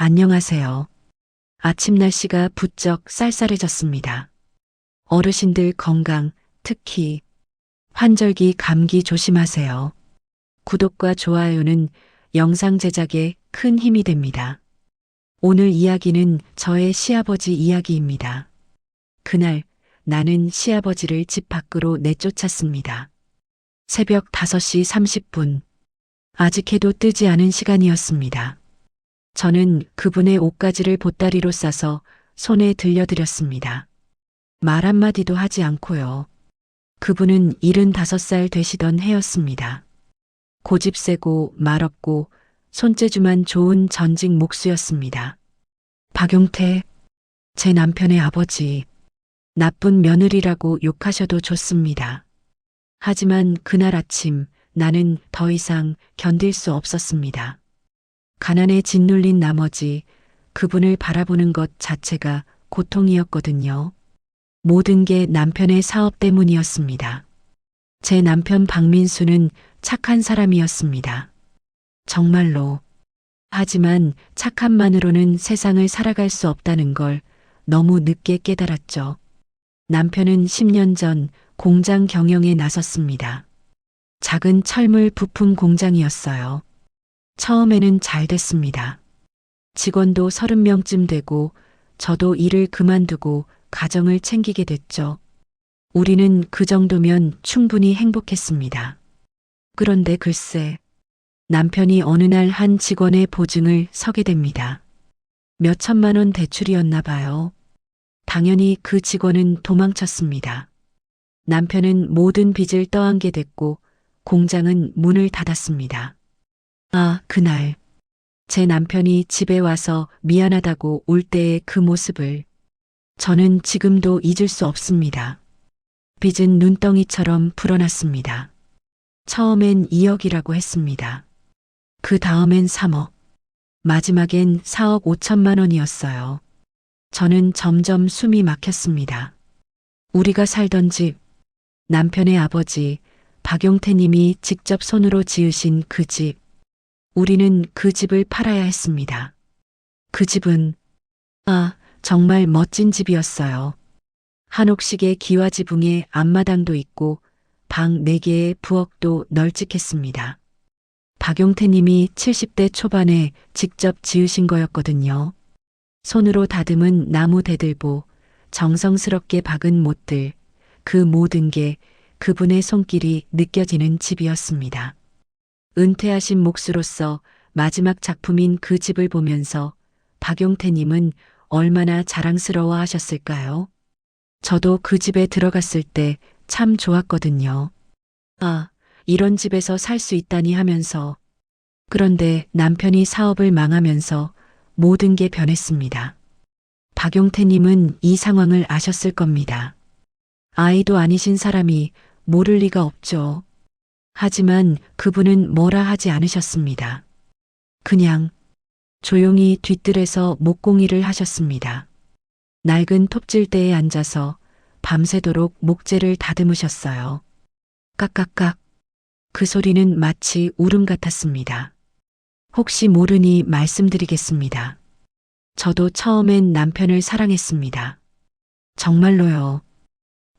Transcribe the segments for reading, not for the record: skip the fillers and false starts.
안녕하세요. 아침 날씨가 부쩍 쌀쌀해졌습니다. 어르신들 건강, 특히 환절기 감기 조심하세요. 구독과 좋아요는 영상 제작에 큰 힘이 됩니다. 오늘 이야기는 저의 시아버지 이야기입니다. 그날 나는 시아버지를 집 밖으로 내쫓았습니다. 새벽 5시 30분. 아직 해도 뜨지 않은 시간이었습니다. 저는 그분의 옷가지를 보따리로 싸서 손에 들려드렸습니다. 말 한마디도 하지 않고요. 그분은 75살 되시던 해였습니다. 고집세고 말없고 손재주만 좋은 전직 목수였습니다. 박용태, 제 남편의 아버지, 나쁜 며느리라고 욕하셔도 좋습니다. 하지만 그날 아침 나는 더 이상 견딜 수 없었습니다. 가난에 짓눌린 나머지 그분을 바라보는 것 자체가 고통이었거든요. 모든 게 남편의 사업 때문이었습니다. 제 남편 박민수는 착한 사람이었습니다. 정말로. 하지만 착함만으로는 세상을 살아갈 수 없다는 걸 너무 늦게 깨달았죠. 남편은 10년 전 공장 경영에 나섰습니다. 작은 철물 부품 공장이었어요. 처음에는 잘 됐습니다. 직원도 30명쯤 되고 저도 일을 그만두고 가정을 챙기게 됐죠. 우리는 그 정도면 충분히 행복했습니다. 그런데 글쎄, 남편이 어느 날 한 직원의 보증을 서게 됩니다. 몇 천만 원 대출이었나 봐요. 당연히 그 직원은 도망쳤습니다. 남편은 모든 빚을 떠안게 됐고 공장은 문을 닫았습니다. 그날 제 남편이 집에 와서 미안하다고 올 때의 그 모습을 저는 지금도 잊을 수 없습니다. 빚은 눈덩이처럼 불어났습니다. 처음엔 2억이라고 했습니다. 그 다음엔 3억. 마지막엔 4억 5천만 원이었어요. 저는 점점 숨이 막혔습니다. 우리가 살던 집, 남편의 아버지 박용태 님이 직접 손으로 지으신 그 집, 우리는 그 집을 팔아야 했습니다. 그 집은 정말 멋진 집이었어요. 한옥식의 기와지붕에 앞마당도 있고 방 4개의 부엌도 널찍했습니다. 박용태 님이 70대 초반에 직접 지으신 거였거든요. 손으로 다듬은 나무 대들보, 정성스럽게 박은 못들, 그 모든 게 그분의 손길이 느껴지는 집이었습니다. 은퇴하신 목수로서 마지막 작품인 그 집을 보면서 박용태님은 얼마나 자랑스러워 하셨을까요? 저도 그 집에 들어갔을 때 참 좋았거든요. 이런 집에서 살 수 있다니 하면서. 그런데 남편이 사업을 망하면서 모든 게 변했습니다. 박용태님은 이 상황을 아셨을 겁니다. 아이도 아니신 사람이 모를 리가 없죠. 하지만 그분은 뭐라 하지 않으셨습니다. 그냥 조용히 뒤뜰에서 목공일을 하셨습니다. 낡은 톱질대에 앉아서 밤새도록 목재를 다듬으셨어요. 깍깍깍. 그 소리는 마치 울음 같았습니다. 혹시 모르니 말씀드리겠습니다. 저도 처음엔 남편을 사랑했습니다. 정말로요.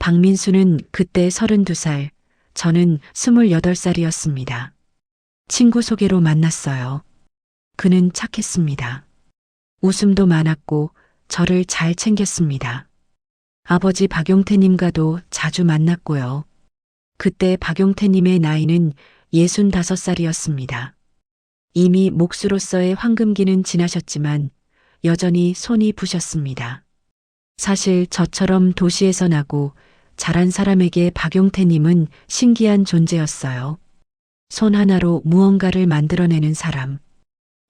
박민수는 그때 32살, 저는 28살이었습니다. 친구 소개로 만났어요. 그는 착했습니다. 웃음도 많았고 저를 잘 챙겼습니다. 아버지 박용태님과도 자주 만났고요. 그때 박용태님의 나이는 65살이었습니다. 이미 목수로서의 황금기는 지나셨지만 여전히 손이 부셨습니다. 사실 저처럼 도시에서 나고 자란 사람에게 박용태님은 신기한 존재였어요. 손 하나로 무언가를 만들어내는 사람.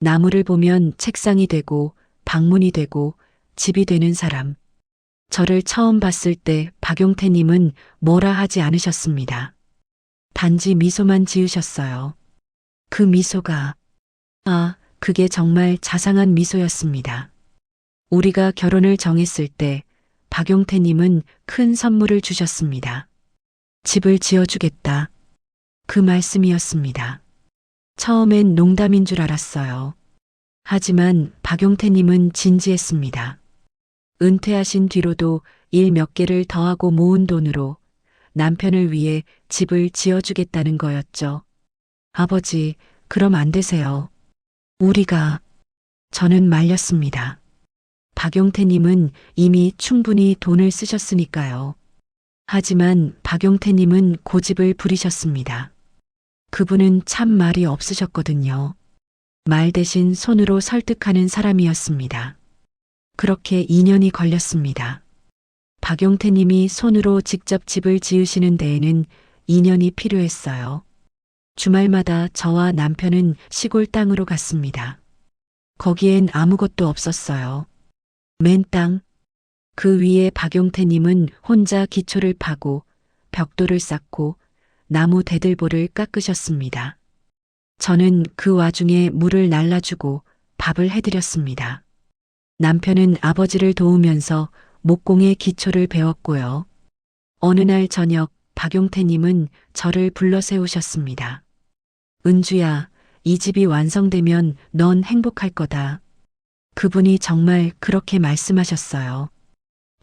나무를 보면 책상이 되고 방문이 되고 집이 되는 사람. 저를 처음 봤을 때 박용태님은 뭐라 하지 않으셨습니다. 단지 미소만 지으셨어요. 그 미소가, 그게 정말 자상한 미소였습니다. 우리가 결혼을 정했을 때 박용태님은 큰 선물을 주셨습니다. 집을 지어주겠다. 그 말씀이었습니다. 처음엔 농담인 줄 알았어요. 하지만 박용태님은 진지했습니다. 은퇴하신 뒤로도 일 몇 개를 더하고 모은 돈으로 남편을 위해 집을 지어주겠다는 거였죠. 아버지, 그럼 안 되세요. 우리가, 저는 말렸습니다. 박용태님은 이미 충분히 돈을 쓰셨으니까요. 하지만 박용태님은 고집을 부리셨습니다. 그분은 참 말이 없으셨거든요. 말 대신 손으로 설득하는 사람이었습니다. 그렇게 2년이 걸렸습니다. 박용태님이 손으로 직접 집을 지으시는 데에는 2년이 필요했어요. 주말마다 저와 남편은 시골 땅으로 갔습니다. 거기엔 아무것도 없었어요. 맨 땅. 그 위에 박용태님은 혼자 기초를 파고 벽돌을 쌓고 나무 대들보를 깎으셨습니다. 저는 그 와중에 물을 날라주고 밥을 해드렸습니다. 남편은 아버지를 도우면서 목공의 기초를 배웠고요. 어느 날 저녁 박용태님은 저를 불러 세우셨습니다. 은주야, 이 집이 완성되면 넌 행복할 거다. 그분이 정말 그렇게 말씀하셨어요.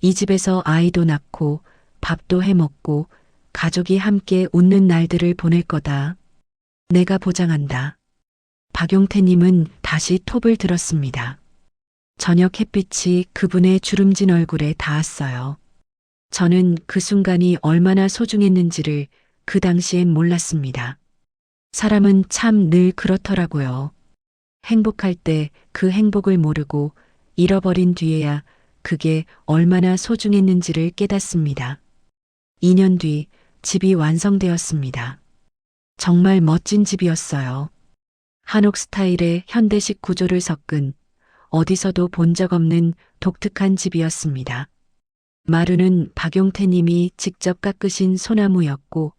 이 집에서 아이도 낳고 밥도 해 먹고 가족이 함께 웃는 날들을 보낼 거다. 내가 보장한다. 박용태님은 다시 톱을 들었습니다. 저녁 햇빛이 그분의 주름진 얼굴에 닿았어요. 저는 그 순간이 얼마나 소중했는지를 그 당시엔 몰랐습니다. 사람은 참 늘 그렇더라고요. 행복할 때 그 행복을 모르고 잃어버린 뒤에야 그게 얼마나 소중했는지를 깨닫습니다. 2년 뒤 집이 완성되었습니다. 정말 멋진 집이었어요. 한옥 스타일의 현대식 구조를 섞은 어디서도 본 적 없는 독특한 집이었습니다. 마루는 박용태님이 직접 깎으신 소나무였고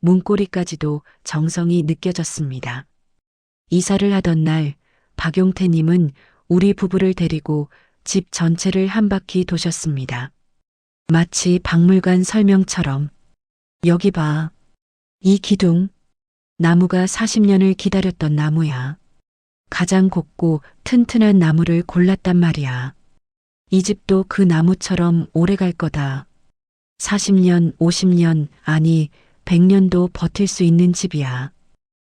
문고리까지도 정성이 느껴졌습니다. 이사를 하던 날 박용태님은 우리 부부를 데리고 집 전체를 한 바퀴 도셨습니다. 마치 박물관 설명처럼. 여기 봐. 이 기둥. 나무가 40년을 기다렸던 나무야. 가장 곱고 튼튼한 나무를 골랐단 말이야. 이 집도 그 나무처럼 오래 갈 거다. 40년, 50년, 아니 100년도 버틸 수 있는 집이야.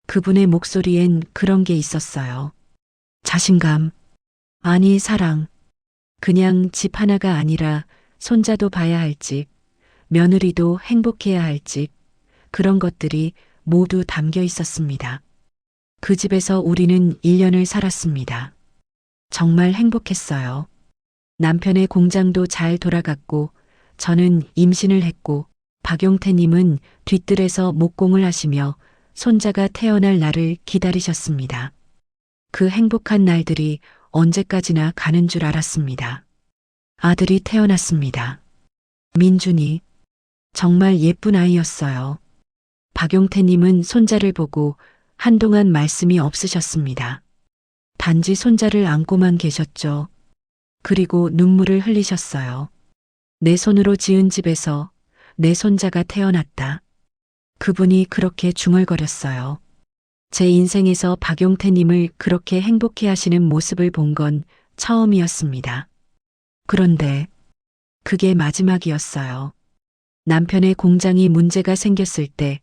그분의 목소리엔 그런 게 있었어요. 자신감. 아니 사랑. 그냥 집 하나가 아니라 손자도 봐야 할 집, 며느리도 행복해야 할 집, 그런 것들이 모두 담겨 있었습니다. 그 집에서 우리는 1년을 살았습니다. 정말 행복했어요. 남편의 공장도 잘 돌아갔고 저는 임신을 했고 박용태님은 뒤뜰에서 목공을 하시며 손자가 태어날 날을 기다리셨습니다. 그 행복한 날들이 언제까지나 가는 줄 알았습니다. 아들이 태어났습니다. 민준이. 정말 예쁜 아이였어요. 박용태님은 손자를 보고 한동안 말씀이 없으셨습니다. 단지 손자를 안고만 계셨죠. 그리고 눈물을 흘리셨어요. 내 손으로 지은 집에서 내 손자가 태어났다. 그분이 그렇게 중얼거렸어요. 제 인생에서 박용태님을 그렇게 행복해 하시는 모습을 본 건 처음이었습니다. 그런데 그게 마지막이었어요. 남편의 공장이 문제가 생겼을 때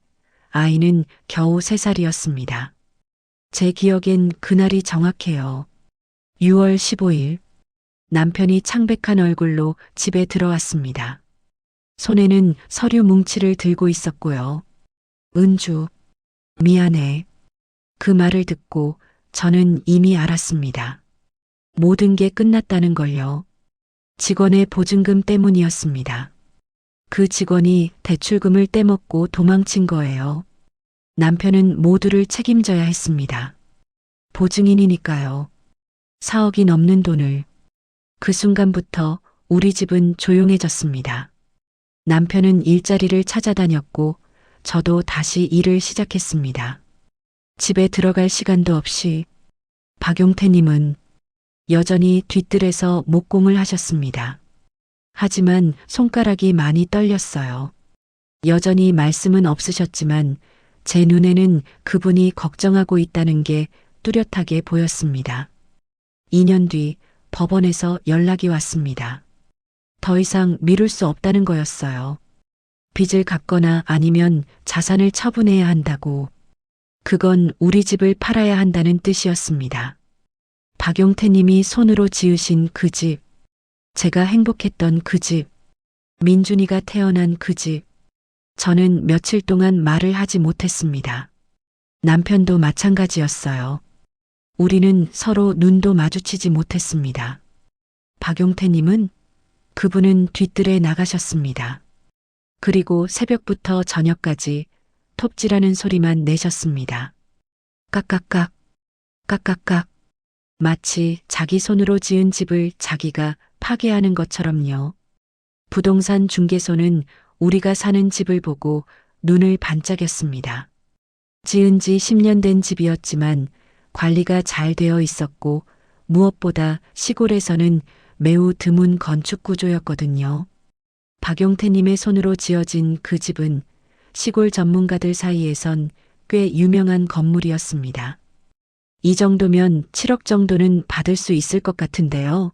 아이는 겨우 3살이었습니다. 제 기억엔 그날이 정확해요. 6월 15일. 남편이 창백한 얼굴로 집에 들어왔습니다. 손에는 서류 뭉치를 들고 있었고요. 은주, 미안해. 그 말을 듣고 저는 이미 알았습니다. 모든 게 끝났다는 걸요. 직원의 보증금 때문이었습니다. 그 직원이 대출금을 떼먹고 도망친 거예요. 남편은 모두를 책임져야 했습니다. 보증인이니까요. 4억이 넘는 돈을. 그 순간부터 우리 집은 조용해졌습니다. 남편은 일자리를 찾아다녔고 저도 다시 일을 시작했습니다. 집에 들어갈 시간도 없이 박용태님은 여전히 뒤뜰에서 목공을 하셨습니다. 하지만 손가락이 많이 떨렸어요. 여전히 말씀은 없으셨지만 제 눈에는 그분이 걱정하고 있다는 게 뚜렷하게 보였습니다. 2년 뒤 법원에서 연락이 왔습니다. 더 이상 미룰 수 없다는 거였어요. 빚을 갚거나 아니면 자산을 처분해야 한다고. 그건 우리 집을 팔아야 한다는 뜻이었습니다. 박용태 님이 손으로 지으신 그 집, 제가 행복했던 그 집, 민준이가 태어난 그 집. 저는 며칠 동안 말을 하지 못했습니다. 남편도 마찬가지였어요. 우리는 서로 눈도 마주치지 못했습니다. 박용태 님은 그분은 뒤뜰에 나가셨습니다. 그리고 새벽부터 저녁까지 톱질하는 소리만 내셨습니다. 깍깍깍, 깍깍깍. 마치 자기 손으로 지은 집을 자기가 파괴하는 것처럼요. 부동산 중개소는 우리가 사는 집을 보고 눈을 반짝였습니다. 지은 지 10년 된 집이었지만 관리가 잘 되어 있었고 무엇보다 시골에서는 매우 드문 건축 구조였거든요. 박용태님의 손으로 지어진 그 집은 시골 전문가들 사이에선 꽤 유명한 건물이었습니다. 이 정도면 7억 정도는 받을 수 있을 것 같은데요.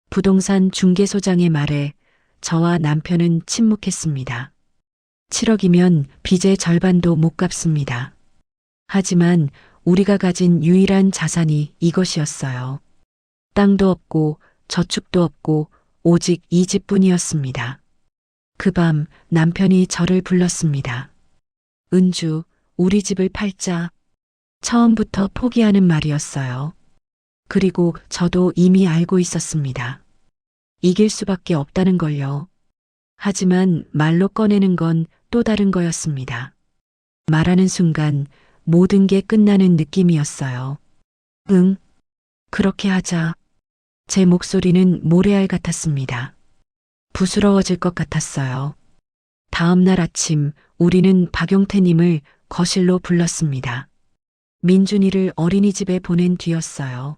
부동산 중개소장의 말에 저와 남편은 침묵했습니다. 7억이면 빚의 절반도 못 갚습니다. 하지만 우리가 가진 유일한 자산이 이것이었어요. 땅도 없고 저축도 없고 오직 이 집뿐이었습니다. 그 밤 남편이 저를 불렀습니다. 은주, 우리 집을 팔자. 처음부터 포기하는 말이었어요. 그리고 저도 이미 알고 있었습니다. 이길 수밖에 없다는 걸요. 하지만 말로 꺼내는 건 또 다른 거였습니다. 말하는 순간 모든 게 끝나는 느낌이었어요. 응, 그렇게 하자. 제 목소리는 모래알 같았습니다. 부스러워질 것 같았어요. 다음 날 아침 우리는 박용태님을 거실로 불렀습니다. 민준이를 어린이집에 보낸 뒤였어요.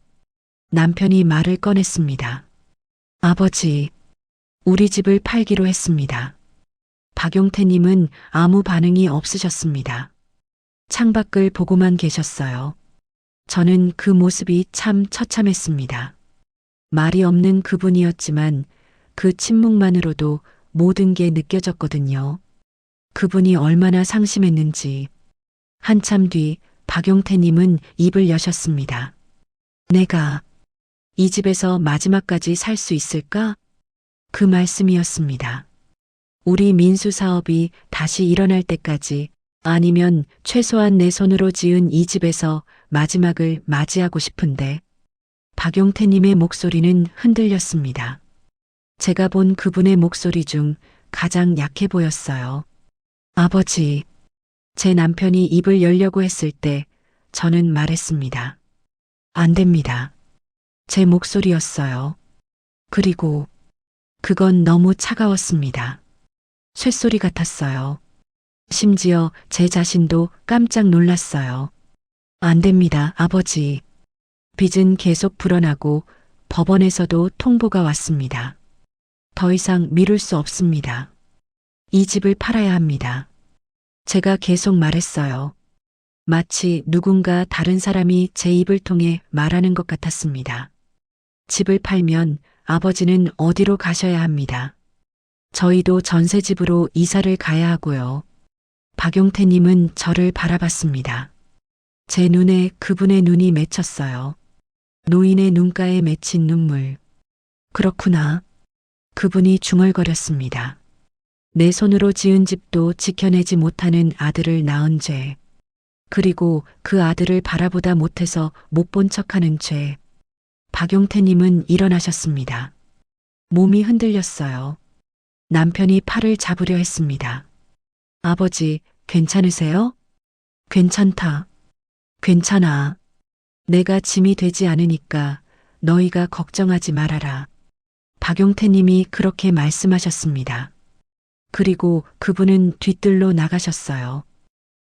남편이 말을 꺼냈습니다. 아버지, 우리 집을 팔기로 했습니다. 박용태님은 아무 반응이 없으셨습니다. 창밖을 보고만 계셨어요. 저는 그 모습이 참 처참했습니다. 말이 없는 그분이었지만 그 침묵만으로도 모든 게 느껴졌거든요. 그분이 얼마나 상심했는지. 한참 뒤 박용태님은 입을 여셨습니다. 내가 이 집에서 마지막까지 살 수 있을까? 그 말씀이었습니다. 우리 민수 사업이 다시 일어날 때까지 아니면 최소한 내 손으로 지은 이 집에서 마지막을 맞이하고 싶은데 박용태님의 목소리는 흔들렸습니다. 제가 본 그분의 목소리 중 가장 약해 보였어요. 아버지, 제 남편이 입을 열려고 했을 때 저는 말했습니다. 안 됩니다. 제 목소리였어요. 그리고 그건 너무 차가웠습니다. 쇳소리 같았어요. 심지어 제 자신도 깜짝 놀랐어요. 안 됩니다, 아버지. 빚은 계속 불어나고 법원에서도 통보가 왔습니다. 더 이상 미룰 수 없습니다. 이 집을 팔아야 합니다. 제가 계속 말했어요. 마치 누군가 다른 사람이 제 입을 통해 말하는 것 같았습니다. 집을 팔면 아버지는 어디로 가셔야 합니다. 저희도 전세집으로 이사를 가야 하고요. 박용태님은 저를 바라봤습니다. 제 눈에 그분의 눈이 맺혔어요. 노인의 눈가에 맺힌 눈물. 그렇구나. 그분이 중얼거렸습니다. 내 손으로 지은 집도 지켜내지 못하는 아들을 낳은 죄. 그리고 그 아들을 바라보다 못해서 못 본 척하는 죄. 박용태님은 일어나셨습니다. 몸이 흔들렸어요. 남편이 팔을 잡으려 했습니다. 아버지, 괜찮으세요? 괜찮다. 괜찮아. 내가 짐이 되지 않으니까 너희가 걱정하지 말아라. 박용태님이 그렇게 말씀하셨습니다. 그리고 그분은 뒤뜰로 나가셨어요.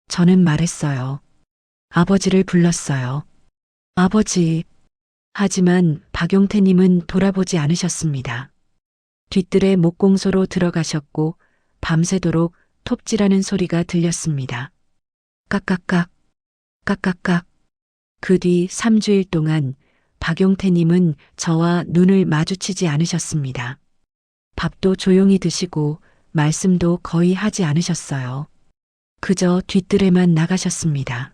저는 말했어요. 아버지를 불렀어요. 아버지. 하지만 박용태님은 돌아보지 않으셨습니다. 뒤뜰에 목공소로 들어가셨고 밤새도록 톱질하는 소리가 들렸습니다. 깍깍깍, 깍깍깍. 그 뒤 3주일 동안 박용태님은 저와 눈을 마주치지 않으셨습니다. 밥도 조용히 드시고 말씀도 거의 하지 않으셨어요. 그저 뒤뜰에만 나가셨습니다.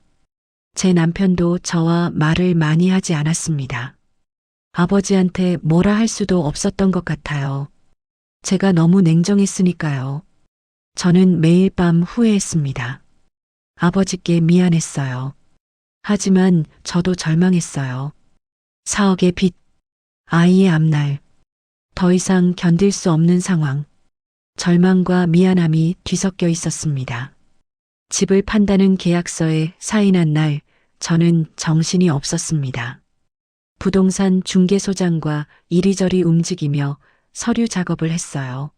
제 남편도 저와 말을 많이 하지 않았습니다. 아버지한테 뭐라 할 수도 없었던 것 같아요. 제가 너무 냉정했으니까요. 저는 매일 밤 후회했습니다. 아버지께 미안했어요. 하지만 저도 절망했어요. 4억의 빚, 아이의 앞날, 더 이상 견딜 수 없는 상황, 절망과 미안함이 뒤섞여 있었습니다. 집을 판다는 계약서에 사인한 날, 저는 정신이 없었습니다. 부동산 중개소장과 이리저리 움직이며 서류 작업을 했어요.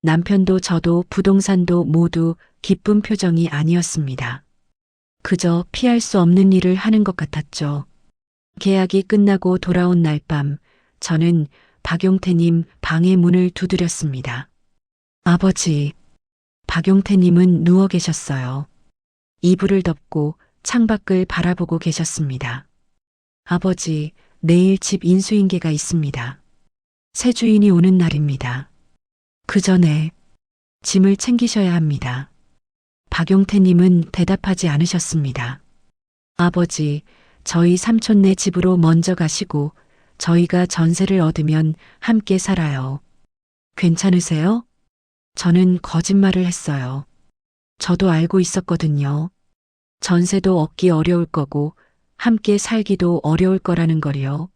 남편도 저도 부동산도 모두 기쁜 표정이 아니었습니다. 그저 피할 수 없는 일을 하는 것 같았죠. 계약이 끝나고 돌아온 날 밤, 저는 박용태님 방의 문을 두드렸습니다. 아버지, 박용태님은 누워 계셨어요. 이불을 덮고 창밖을 바라보고 계셨습니다. 아버지, 내일 집 인수인계가 있습니다. 새 주인이 오는 날입니다. 그 전에 짐을 챙기셔야 합니다. 박용태님은 대답하지 않으셨습니다. 아버지, 저희 삼촌네 집으로 먼저 가시고 저희가 전세를 얻으면 함께 살아요. 괜찮으세요? 저는 거짓말을 했어요. 저도 알고 있었거든요. 전세도 얻기 어려울 거고 함께 살기도 어려울 거라는 걸요.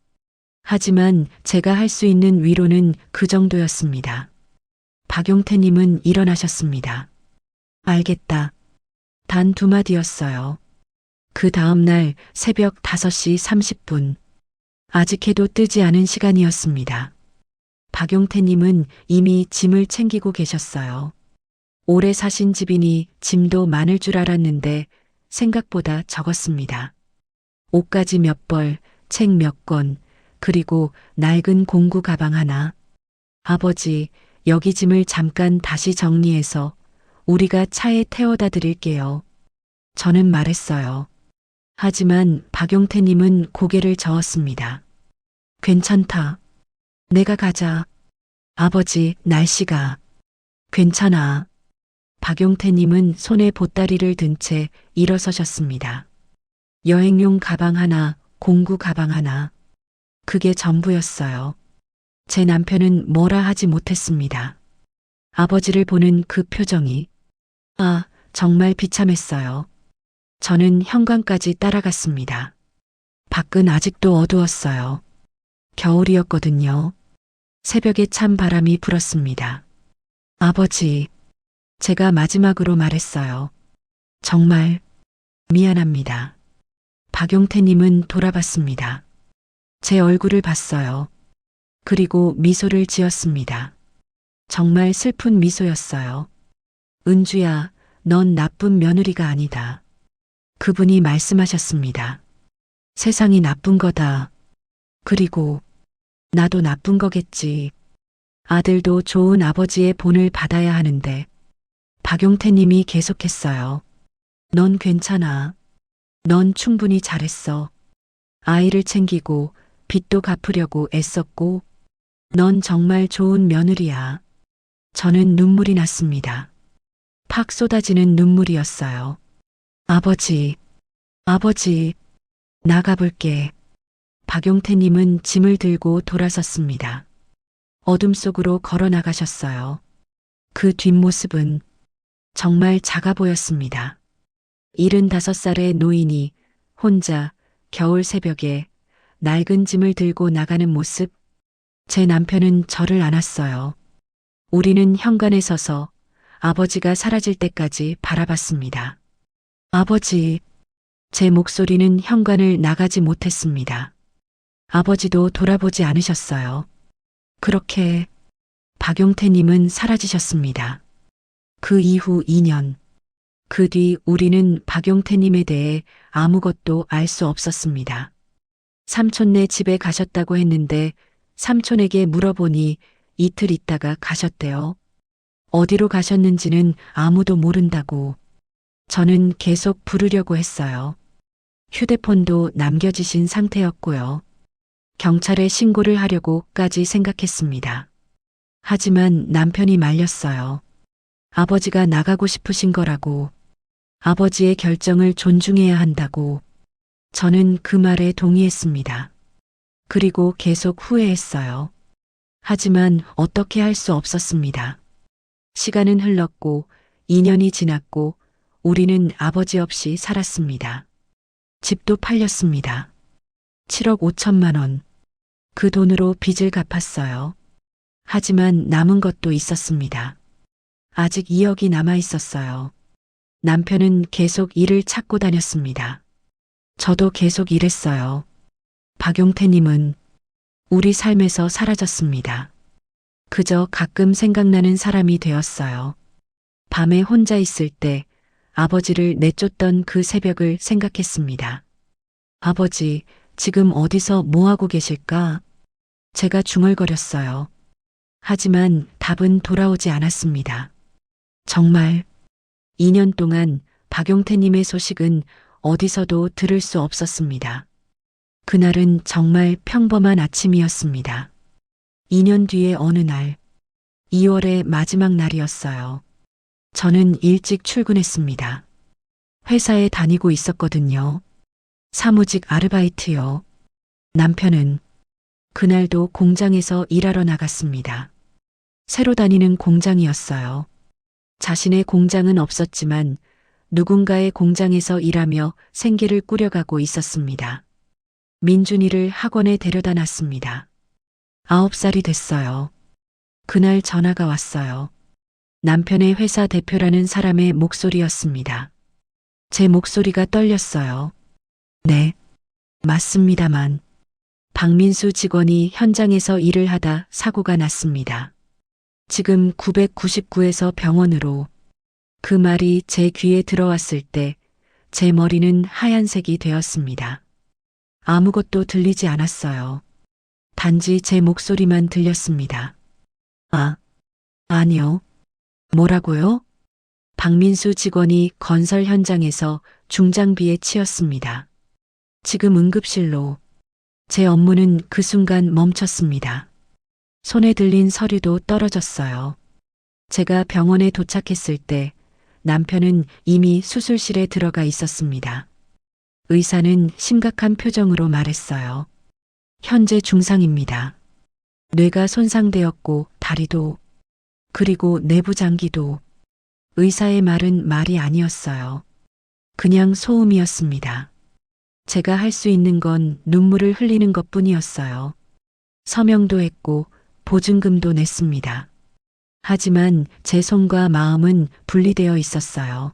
하지만 제가 할 수 있는 위로는 그 정도였습니다. 박용태님은 일어나셨습니다. 알겠다. 단 두 마디였어요. 그 다음 날 새벽 5시 30분. 아직 해도 뜨지 않은 시간이었습니다. 박용태님은 이미 짐을 챙기고 계셨어요. 오래 사신 집이니 짐도 많을 줄 알았는데 생각보다 적었습니다. 옷가지 몇 벌, 책 몇 권, 그리고 낡은 공구 가방 하나. 아버지, 여기 짐을 잠깐 다시 정리해서 우리가 차에 태워다 드릴게요. 저는 말했어요. 하지만 박용태님은 고개를 저었습니다. 괜찮다. 내가 가자. 아버지, 날씨가. 괜찮아. 박용태님은 손에 보따리를 든 채 일어서셨습니다. 여행용 가방 하나, 공구 가방 하나. 그게 전부였어요. 제 남편은 뭐라 하지 못했습니다. 아버지를 보는 그 표정이. 정말 비참했어요. 저는 현관까지 따라갔습니다. 밖은 아직도 어두웠어요. 겨울이었거든요. 새벽에 찬 바람이 불었습니다. 아버지, 제가 마지막으로 말했어요. 정말 미안합니다. 박용태님은 돌아봤습니다. 제 얼굴을 봤어요. 그리고 미소를 지었습니다. 정말 슬픈 미소였어요. 은주야, 넌 나쁜 며느리가 아니다. 그분이 말씀하셨습니다. 세상이 나쁜 거다. 그리고 나도 나쁜 거겠지. 아들도 좋은 아버지의 본을 받아야 하는데. 박용태님이 계속했어요. 넌 괜찮아. 넌 충분히 잘했어. 아이를 챙기고 빚도 갚으려고 애썼고 넌 정말 좋은 며느리야. 저는 눈물이 났습니다. 팍 쏟아지는 눈물이었어요. 아버지, 나가볼게. 박용태님은 짐을 들고 돌아섰습니다. 어둠 속으로 걸어 나가셨어요. 그 뒷모습은 정말 작아 보였습니다. 75살의 노인이 혼자 겨울 새벽에 낡은 짐을 들고 나가는 모습. 제 남편은 저를 안았어요. 우리는 현관에 서서 아버지가 사라질 때까지 바라봤습니다. 아버지, 제 목소리는 현관을 나가지 못했습니다. 아버지도 돌아보지 않으셨어요. 그렇게 박용태님은 사라지셨습니다. 그 이후 2년. 그 뒤 우리는 박용태님에 대해 아무것도 알 수 없었습니다. 삼촌네 집에 가셨다고 했는데 삼촌에게 물어보니 이틀 있다가 가셨대요. 어디로 가셨는지는 아무도 모른다고. 저는 계속 부르려고 했어요. 휴대폰도 남겨지신 상태였고요. 경찰에 신고를 하려고까지 생각했습니다. 하지만 남편이 말렸어요. 아버지가 나가고 싶으신 거라고, 아버지의 결정을 존중해야 한다고. 저는 그 말에 동의했습니다. 그리고 계속 후회했어요. 하지만 어떻게 할 수 없었습니다. 시간은 흘렀고 2년이 지났고 우리는 아버지 없이 살았습니다. 집도 팔렸습니다. 7억 5천만 원. 그 돈으로 빚을 갚았어요. 하지만 남은 것도 있었습니다. 아직 2억이 남아 있었어요. 남편은 계속 일을 찾고 다녔습니다. 저도 계속 일했어요. 박용태님은 우리 삶에서 사라졌습니다. 그저 가끔 생각나는 사람이 되었어요. 밤에 혼자 있을 때 아버지를 내쫓던 그 새벽을 생각했습니다. 아버지, 지금 어디서 뭐하고 계실까? 제가 중얼거렸어요. 하지만 답은 돌아오지 않았습니다. 정말 2년 동안 박용태님의 소식은 어디서도 들을 수 없었습니다. 그날은 정말 평범한 아침이었습니다. 2년 뒤의 어느 날, 2월의 마지막 날이었어요. 저는 일찍 출근했습니다. 회사에 다니고 있었거든요. 사무직 아르바이트요. 남편은 그날도 공장에서 일하러 나갔습니다. 새로 다니는 공장이었어요. 자신의 공장은 없었지만 누군가의 공장에서 일하며 생계를 꾸려가고 있었습니다. 민준이를 학원에 데려다 놨습니다. 9살이 됐어요. 그날 전화가 왔어요. 남편의 회사 대표라는 사람의 목소리였습니다. 제 목소리가 떨렸어요. 네, 맞습니다만. 박민수 직원이 현장에서 일을 하다 사고가 났습니다. 지금 999에서 병원으로. 그 말이 제 귀에 들어왔을 때 제 머리는 하얀색이 되었습니다. 아무것도 들리지 않았어요. 단지 제 목소리만 들렸습니다. 아니요. 뭐라고요? 박민수 직원이 건설 현장에서 중장비에 치였습니다. 지금 응급실로. 제 업무는 그 순간 멈췄습니다. 손에 들린 서류도 떨어졌어요. 제가 병원에 도착했을 때 남편은 이미 수술실에 들어가 있었습니다. 의사는 심각한 표정으로 말했어요. 현재 중상입니다. 뇌가 손상되었고 다리도, 그리고 내부 장기도. 의사의 말은 말이 아니었어요. 그냥 소음이었습니다. 제가 할 수 있는 건 눈물을 흘리는 것뿐이었어요. 서명도 했고 보증금도 냈습니다. 하지만 제 손과 마음은 분리되어 있었어요.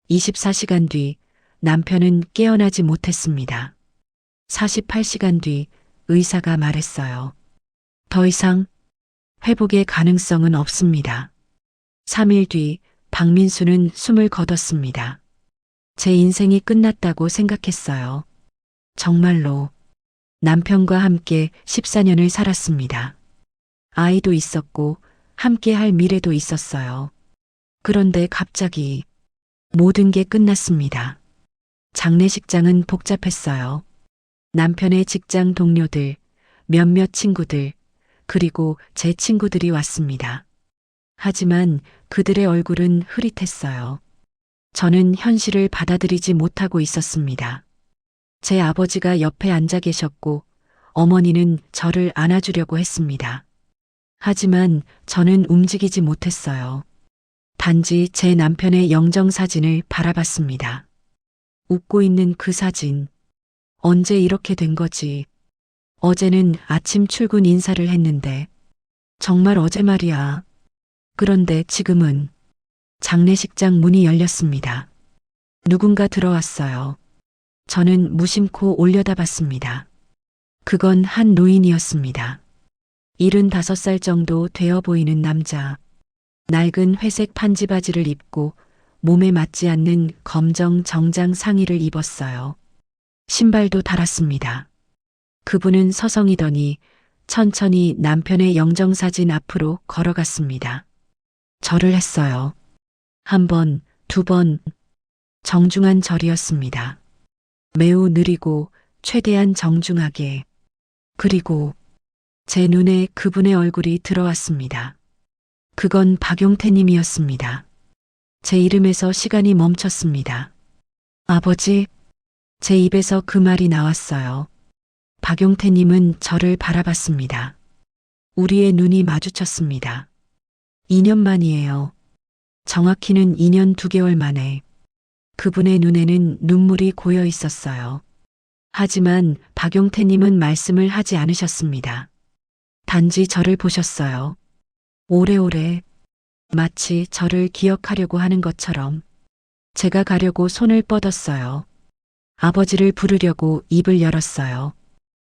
24시간 뒤 남편은 깨어나지 못했습니다. 48시간 뒤 의사가 말했어요. 더 이상 회복의 가능성은 없습니다. 3일 뒤 박민수는 숨을 거뒀습니다. 제 인생이 끝났다고 생각했어요. 정말로. 남편과 함께 14년을 살았습니다. 아이도 있었고 함께 할 미래도 있었어요. 그런데 갑자기 모든 게 끝났습니다. 장례식장은 복잡했어요. 남편의 직장 동료들, 몇몇 친구들, 그리고 제 친구들이 왔습니다. 하지만 그들의 얼굴은 흐릿했어요. 저는 현실을 받아들이지 못하고 있었습니다. 제 아버지가 옆에 앉아 계셨고 어머니는 저를 안아주려고 했습니다. 하지만 저는 움직이지 못했어요. 단지 제 남편의 영정사진을 바라봤습니다. 웃고 있는 그 사진. 언제 이렇게 된 거지? 어제는 아침 출근 인사를 했는데. 정말 어제 말이야. 그런데 지금은 장례식장 문이 열렸습니다. 누군가 들어왔어요. 저는 무심코 올려다봤습니다. 그건 한 노인이었습니다. 75살 정도 되어 보이는 남자. 낡은 회색 판지바지를 입고 몸에 맞지 않는 검정 정장 상의를 입었어요. 신발도 달았습니다. 그분은 서성이더니 천천히 남편의 영정사진 앞으로 걸어갔습니다. 절을 했어요. 한 번, 두 번. 정중한 절이었습니다. 매우 느리고 최대한 정중하게. 그리고 제 눈에 그분의 얼굴이 들어왔습니다. 그건 박용태님이었습니다. 제 이름에서 시간이 멈췄습니다. 아버지, 제 입에서 그 말이 나왔어요. 박용태님은 저를 바라봤습니다. 우리의 눈이 마주쳤습니다. 2년 만이에요. 정확히는 2년 2개월 만에. 그분의 눈에는 눈물이 고여 있었어요. 하지만 박용태님은 말씀을 하지 않으셨습니다. 단지 저를 보셨어요. 오래오래, 마치 저를 기억하려고 하는 것처럼. 제가 가려고 손을 뻗었어요. 아버지를 부르려고 입을 열었어요.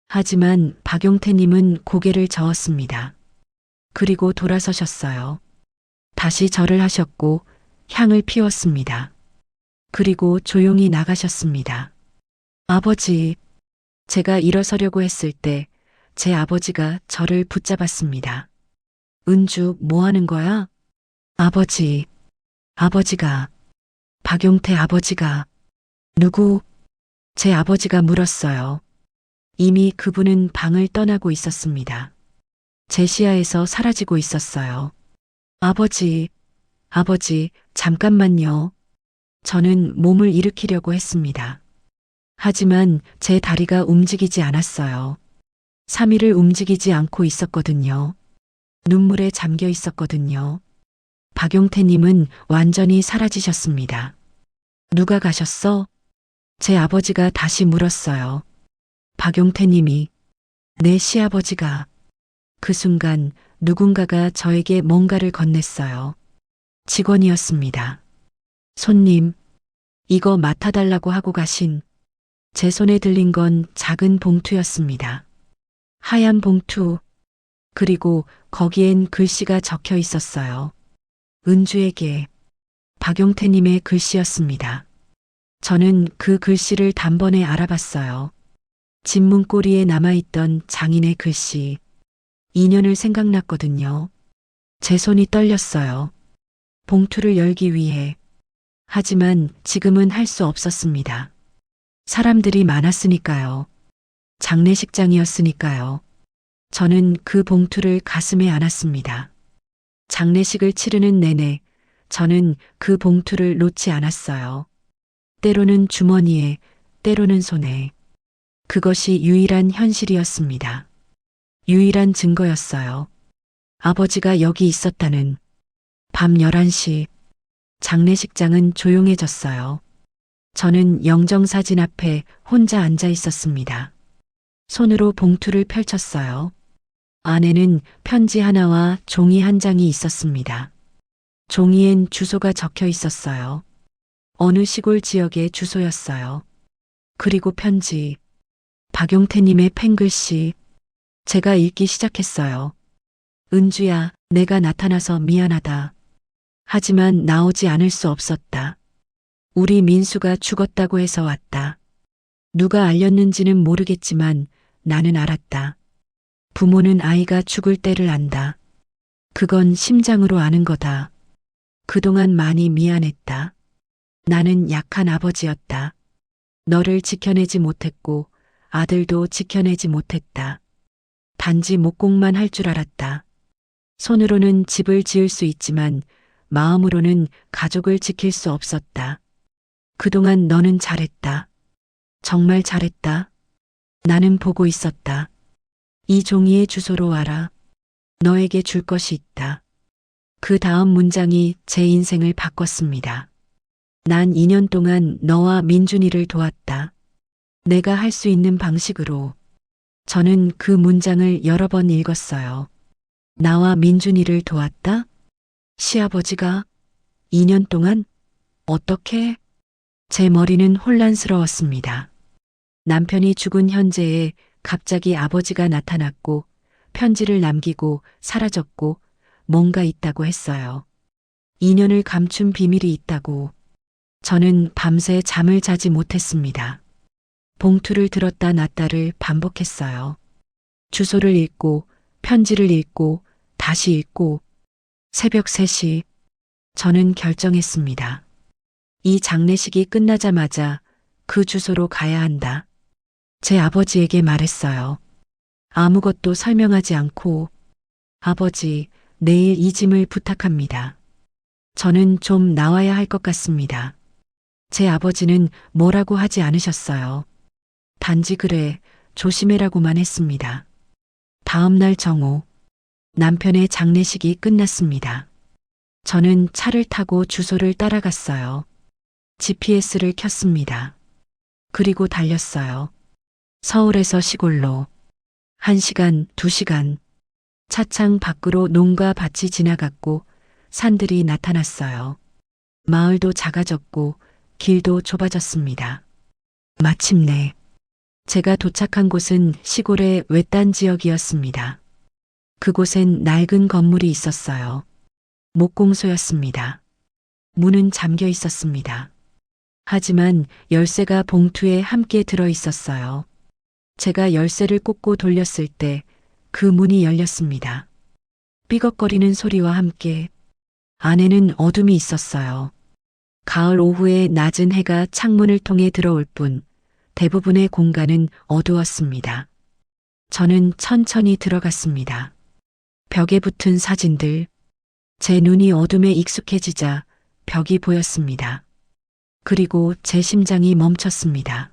하지만 박용태님은 고개를 저었습니다. 그리고 돌아서셨어요. 다시 절을 하셨고 향을 피웠습니다. 그리고 조용히 나가셨습니다. 아버지, 제가 일어서려고 했을 때 제 아버지가 저를 붙잡았습니다. 은주, 뭐 하는 거야? 아버지, 아버지가, 박용태 아버지가, 누구? 제 아버지가 물었어요. 이미 그분은 방을 떠나고 있었습니다. 제 시야에서 사라지고 있었어요. 아버지, 아버지, 잠깐만요. 저는 몸을 일으키려고 했습니다. 하지만 제 다리가 움직이지 않았어요. 3일을 움직이지 않고 있었거든요. 눈물에 잠겨 있었거든요. 박용태님은 완전히 사라지셨습니다. 누가 가셨어? 제 아버지가 다시 물었어요. 박용태님이, 내 시아버지가. 그 순간 누군가가 저에게 뭔가를 건넸어요. 직원이었습니다. 손님, 이거 맡아달라고 하고 가신. 제 손에 들린 건 작은 봉투였습니다. 하얀 봉투, 그리고 거기엔 글씨가 적혀 있었어요. 은주에게. 박용태님의 글씨였습니다. 저는 그 글씨를 단번에 알아봤어요. 집문고리에 남아있던 장인의 글씨. 2년을 생각났거든요. 제 손이 떨렸어요. 봉투를 열기 위해. 하지만 지금은 할 수 없었습니다. 사람들이 많았으니까요. 장례식장이었으니까요. 저는 그 봉투를 가슴에 안았습니다. 장례식을 치르는 내내 저는 그 봉투를 놓지 않았어요. 때로는 주머니에, 때로는 손에. 그것이 유일한 현실이었습니다. 유일한 증거였어요. 아버지가 여기 있었다는. 밤 11시, 장례식장은 조용해졌어요. 저는 영정사진 앞에 혼자 앉아 있었습니다. 손으로 봉투를 펼쳤어요. 안에는 편지 하나와 종이 한 장이 있었습니다. 종이엔 주소가 적혀 있었어요. 어느 시골 지역의 주소였어요. 그리고 편지. 박용태님의 펜글씨. 제가 읽기 시작했어요. 은주야, 내가 나타나서 미안하다. 하지만 나오지 않을 수 없었다. 우리 민수가 죽었다고 해서 왔다. 누가 알렸는지는 모르겠지만 나는 알았다. 부모는 아이가 죽을 때를 안다. 그건 심장으로 아는 거다. 그동안 많이 미안했다. 나는 약한 아버지였다. 너를 지켜내지 못했고 아들도 지켜내지 못했다. 단지 목공만 할 줄 알았다. 손으로는 집을 지을 수 있지만 마음으로는 가족을 지킬 수 없었다. 그동안 너는 잘했다. 정말 잘했다. 나는 보고 있었다. 이 종이의 주소로 와라. 너에게 줄 것이 있다. 그 다음 문장이 제 인생을 바꿨습니다. 난 2년 동안 너와 민준이를 도왔다. 내가 할 수 있는 방식으로. 저는 그 문장을 여러 번 읽었어요. 나와 민준이를 도왔다? 시아버지가 2년 동안? 어떻게? 제 머리는 혼란스러웠습니다. 남편이 죽은 현재에 갑자기 아버지가 나타났고 편지를 남기고 사라졌고 뭔가 있다고 했어요. 2년을 감춘 비밀이 있다고. 저는 밤새 잠을 자지 못했습니다. 봉투를 들었다 놨다를 반복했어요. 주소를 읽고 편지를 읽고 다시 읽고. 새벽 3시 저는 결정했습니다. 이 장례식이 끝나자마자 그 주소로 가야 한다. 제 아버지에게 말했어요. 아무것도 설명하지 않고 아버지, 내일 이 짐을 부탁합니다. 저는 좀 나와야 할 것 같습니다. 제 아버지는 뭐라고 하지 않으셨어요. 단지 그래, 조심해라고만 했습니다. 다음 날 정오, 남편의 장례식이 끝났습니다. 저는 차를 타고 주소를 따라갔어요. GPS를 켰습니다. 그리고 달렸어요. 서울에서 시골로. 1시간, 2시간. 차창 밖으로 농가 밭이 지나갔고 산들이 나타났어요. 마을도 작아졌고 길도 좁아졌습니다. 마침내 제가 도착한 곳은 시골의 외딴 지역이었습니다. 그곳엔 낡은 건물이 있었어요. 목공소였습니다. 문은 잠겨 있었습니다. 하지만 열쇠가 봉투에 함께 들어 있었어요. 제가 열쇠를 꽂고 돌렸을 때 그 문이 열렸습니다. 삐걱거리는 소리와 함께 안에는 어둠이 있었어요. 가을 오후에 낮은 해가 창문을 통해 들어올 뿐 대부분의 공간은 어두웠습니다. 저는 천천히 들어갔습니다. 벽에 붙은 사진들, 제 눈이 어둠에 익숙해지자 벽이 보였습니다. 그리고 제 심장이 멈췄습니다.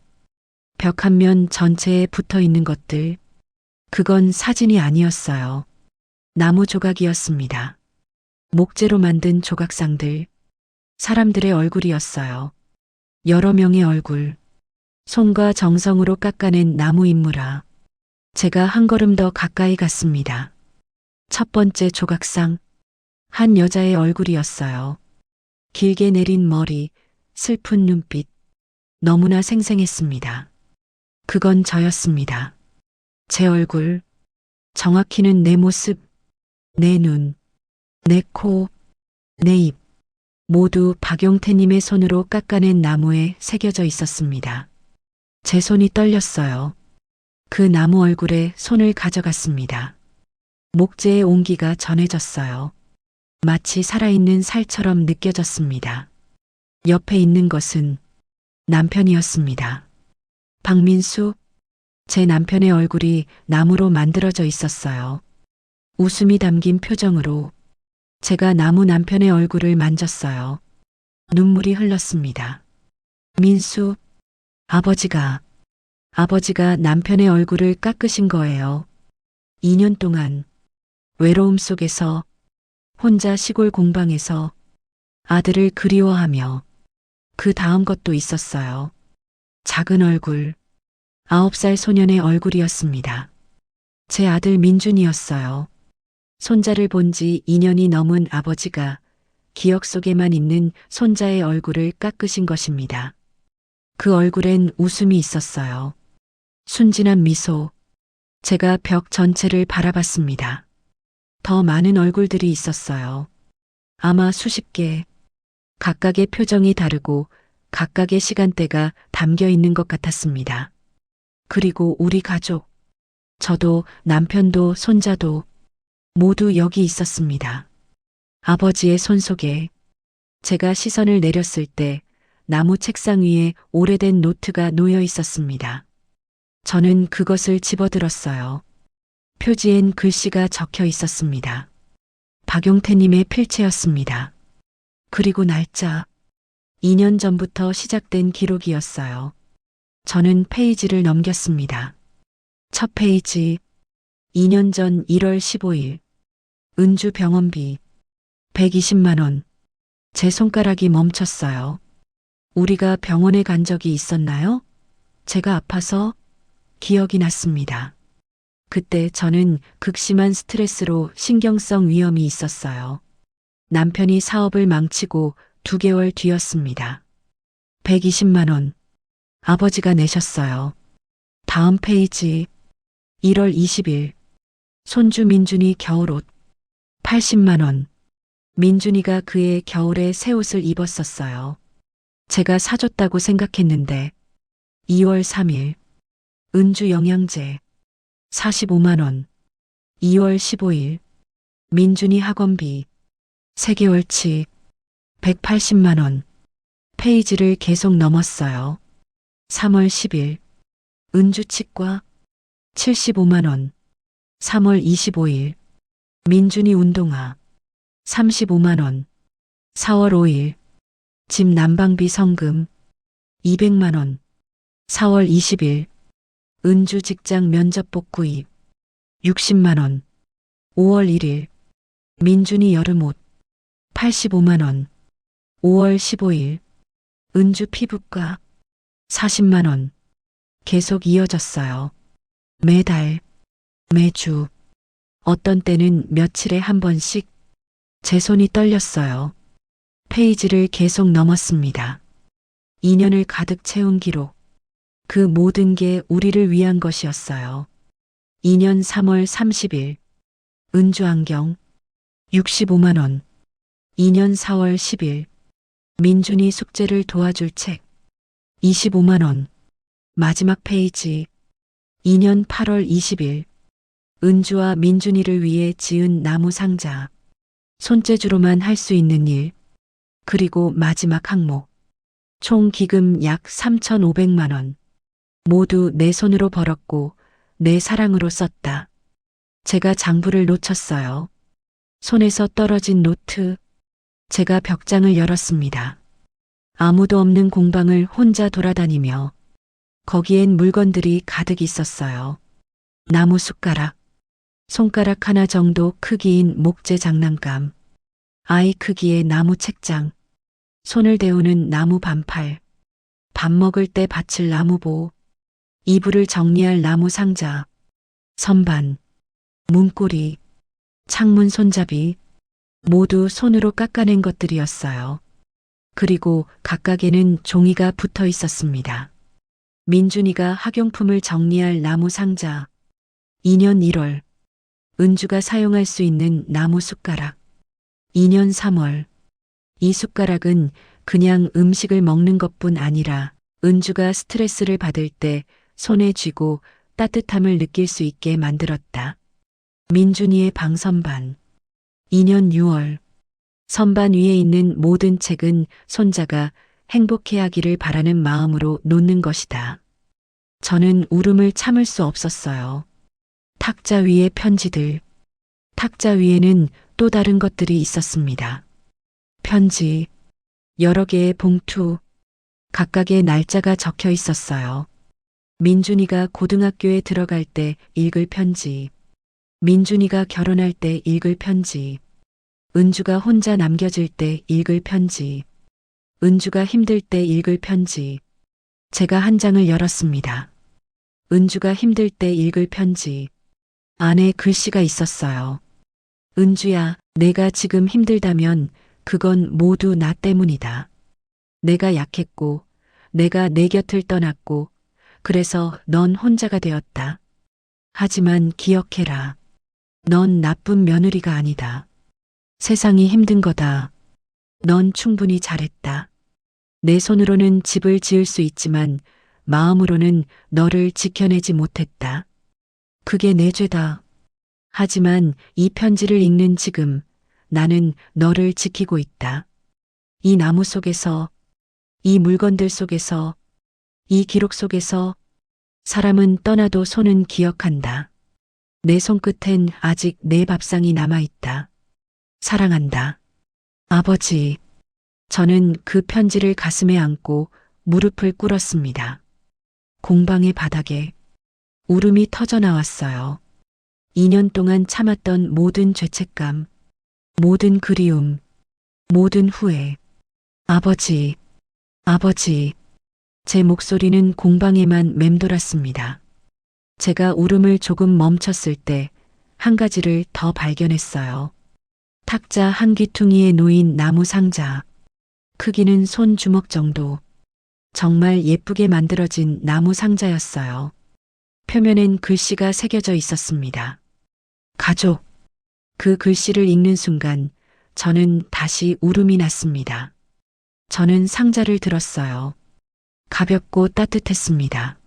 벽 한 면 전체에 붙어 있는 것들, 그건 사진이 아니었어요. 나무 조각이었습니다. 목재로 만든 조각상들, 사람들의 얼굴이었어요. 여러 명의 얼굴, 손과 정성으로 깎아낸 나무 인물아. 제가 한 걸음 더 가까이 갔습니다. 첫 번째 조각상, 한 여자의 얼굴이었어요. 길게 내린 머리, 슬픈 눈빛, 너무나 생생했습니다. 그건 저였습니다. 제 얼굴, 정확히는 내 모습, 내 눈, 내 코, 내 입, 모두 박용태님의 손으로 깎아낸 나무에 새겨져 있었습니다. 제 손이 떨렸어요. 그 나무 얼굴에 손을 가져갔습니다. 목재의 온기가 전해졌어요. 마치 살아있는 살처럼 느껴졌습니다. 옆에 있는 것은 남편이었습니다. 박민수, 제 남편의 얼굴이 나무로 만들어져 있었어요. 웃음이 담긴 표정으로 제가 나무 남편의 얼굴을 만졌어요. 눈물이 흘렀습니다. 민수, 아버지가 남편의 얼굴을 깎으신 거예요. 2년 동안 외로움 속에서 혼자 시골 공방에서 아들을 그리워하며 그 다음 것도 있었어요. 작은 얼굴, 9살 소년의 얼굴이었습니다. 제 아들 민준이었어요. 손자를 본 지 2년이 넘은 아버지가 기억 속에만 있는 손자의 얼굴을 깎으신 것입니다. 그 얼굴엔 웃음이 있었어요. 순진한 미소. 제가 벽 전체를 바라봤습니다. 더 많은 얼굴들이 있었어요. 아마 수십 개. 각각의 표정이 다르고 각각의 시간대가 담겨 있는 것 같았습니다. 그리고 우리 가족, 저도 남편도 손자도 모두 여기 있었습니다. 아버지의 손 속에 제가 시선을 내렸을 때 나무 책상 위에 오래된 노트가 놓여 있었습니다. 저는 그것을 집어들었어요. 표지엔 글씨가 적혀 있었습니다. 박용태님의 필체였습니다. 그리고 날짜, 2년 전부터 시작된 기록이었어요. 저는 페이지를 넘겼습니다. 첫 페이지, 2년 전 1월 15일, 은주 병원비, 120만 원. 제 손가락이 멈췄어요. 우리가 병원에 간 적이 있었나요? 제가 아파서 기억이 났습니다. 그때 저는 극심한 스트레스로 신경성 위염이 있었어요. 남편이 사업을 망치고 2개월 뒤였습니다. 120만 원. 아버지가 내셨어요. 다음 페이지. 1월 20일. 손주 민준이 겨울옷. 80만 원. 민준이가 그의 겨울에 새 옷을 입었었어요. 제가 사줬다고 생각했는데. 2월 3일. 은주 영양제. 45만 원. 2월 15일. 민준이 학원비. 3개월치. 180만 원. 페이지를 계속 넘었어요. 3월 10일. 은주 치과. 75만 원. 3월 25일 민준이 운동화 35만 원. 4월 5일 집 난방비 성금 200만 원. 4월 20일 은주 직장 면접복 구입 60만 원. 5월 1일 민준이 여름옷 85만 원. 5월 15일 은주 피부과 40만 원. 계속 이어졌어요. 매달, 매주, 어떤 때는 며칠에 한 번씩 제 손이 떨렸어요. 페이지를 계속 넘었습니다. 2년을 가득 채운 기록. 그 모든 게 우리를 위한 것이었어요. 2년 3월 30일 은주 안경 65만 원. 2년 4월 10일 민준이 숙제를 도와줄 책 25만 원. 마지막 페이지 2년 8월 20일 은주와 민준이를 위해 지은 나무 상자. 손재주로만 할 수 있는 일. 그리고 마지막 항목. 총 기금 약 3,500만 원. 모두 내 손으로 벌었고 내 사랑으로 썼다. 제가 장부를 놓쳤어요. 손에서 떨어진 노트. 제가 벽장을 열었습니다. 아무도 없는 공방을 혼자 돌아다니며 거기엔 물건들이 가득 있었어요. 나무 숟가락, 손가락 하나 정도 크기인 목재 장난감, 아이 크기의 나무 책장, 손을 데우는 나무 반팔, 밥 먹을 때 받칠 나무보, 이불을 정리할 나무 상자, 선반, 문고리, 창문 손잡이, 모두 손으로 깎아낸 것들이었어요. 그리고 각각에는 종이가 붙어 있었습니다. 민준이가 학용품을 정리할 나무 상자. 2년 1월 은주가 사용할 수 있는 나무 숟가락. 2년 3월 이 숟가락은 그냥 음식을 먹는 것뿐 아니라 은주가 스트레스를 받을 때 손에 쥐고 따뜻함을 느낄 수 있게 만들었다. 민준이의 방 선반. 2년 6월 선반 위에 있는 모든 책은 손자가 행복해하기를 바라는 마음으로 놓는 것이다. 저는 울음을 참을 수 없었어요. 탁자 위에 편지들. 탁자 위에는 또 다른 것들이 있었습니다. 편지, 여러 개의 봉투, 각각의 날짜가 적혀 있었어요. 민준이가 고등학교에 들어갈 때 읽을 편지, 민준이가 결혼할 때 읽을 편지, 은주가 혼자 남겨질 때 읽을 편지, 은주가 힘들 때 읽을 편지. 제가 한 장을 열었습니다. 은주가 힘들 때 읽을 편지. 안에 글씨가 있었어요. 은주야, 내가 지금 힘들다면 그건 모두 나 때문이다. 내가 약했고, 내가 내 곁을 떠났고, 그래서 넌 혼자가 되었다. 하지만 기억해라. 넌 나쁜 며느리가 아니다. 세상이 힘든 거다. 넌 충분히 잘했다. 내 손으로는 집을 지을 수 있지만 마음으로는 너를 지켜내지 못했다. 그게 내 죄다. 하지만 이 편지를 읽는 지금 나는 너를 지키고 있다. 이 나무 속에서, 이 물건들 속에서, 이 기록 속에서 사람은 떠나도 손은 기억한다. 내 손끝엔 아직 내 밥상이 남아있다. 사랑한다. 아버지. 저는 그 편지를 가슴에 안고 무릎을 꿇었습니다. 공방의 바닥에 울음이 터져 나왔어요. 2년 동안 참았던 모든 죄책감, 모든 그리움, 모든 후회. 아버지, 아버지. 제 목소리는 공방에만 맴돌았습니다. 제가 울음을 조금 멈췄을 때 한 가지를 더 발견했어요. 탁자 한 귀퉁이에 놓인 나무 상자. 크기는 손 주먹 정도. 정말 예쁘게 만들어진 나무 상자였어요. 표면엔 글씨가 새겨져 있었습니다. 가족. 그 글씨를 읽는 순간 저는 다시 울음이 났습니다. 저는 상자를 들었어요. 가볍고 따뜻했습니다.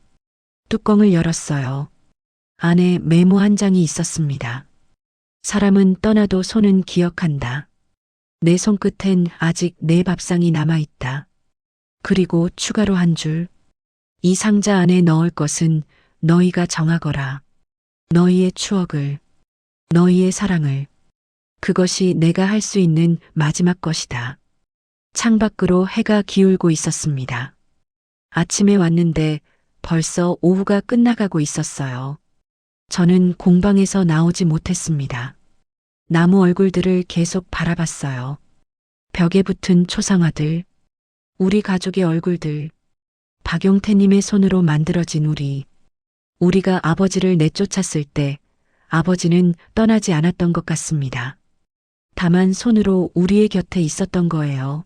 뚜껑을 열었어요. 안에 메모 한 장이 있었습니다. 사람은 떠나도 손은 기억한다. 내 손끝엔 아직 내 밥상이 남아있다. 그리고 추가로 한 줄. 이 상자 안에 넣을 것은 너희가 정하거라. 너희의 추억을, 너희의 사랑을. 그것이 내가 할 수 있는 마지막 것이다. 창밖으로 해가 기울고 있었습니다. 아침에 왔는데 벌써 오후가 끝나가고 있었어요. 저는 공방에서 나오지 못했습니다. 나무 얼굴들을 계속 바라봤어요. 벽에 붙은 초상화들, 우리 가족의 얼굴들, 박용태님의 손으로 만들어진 우리가 아버지를 내쫓았을 때 아버지는 떠나지 않았던 것 같습니다. 다만 손으로 우리의 곁에 있었던 거예요.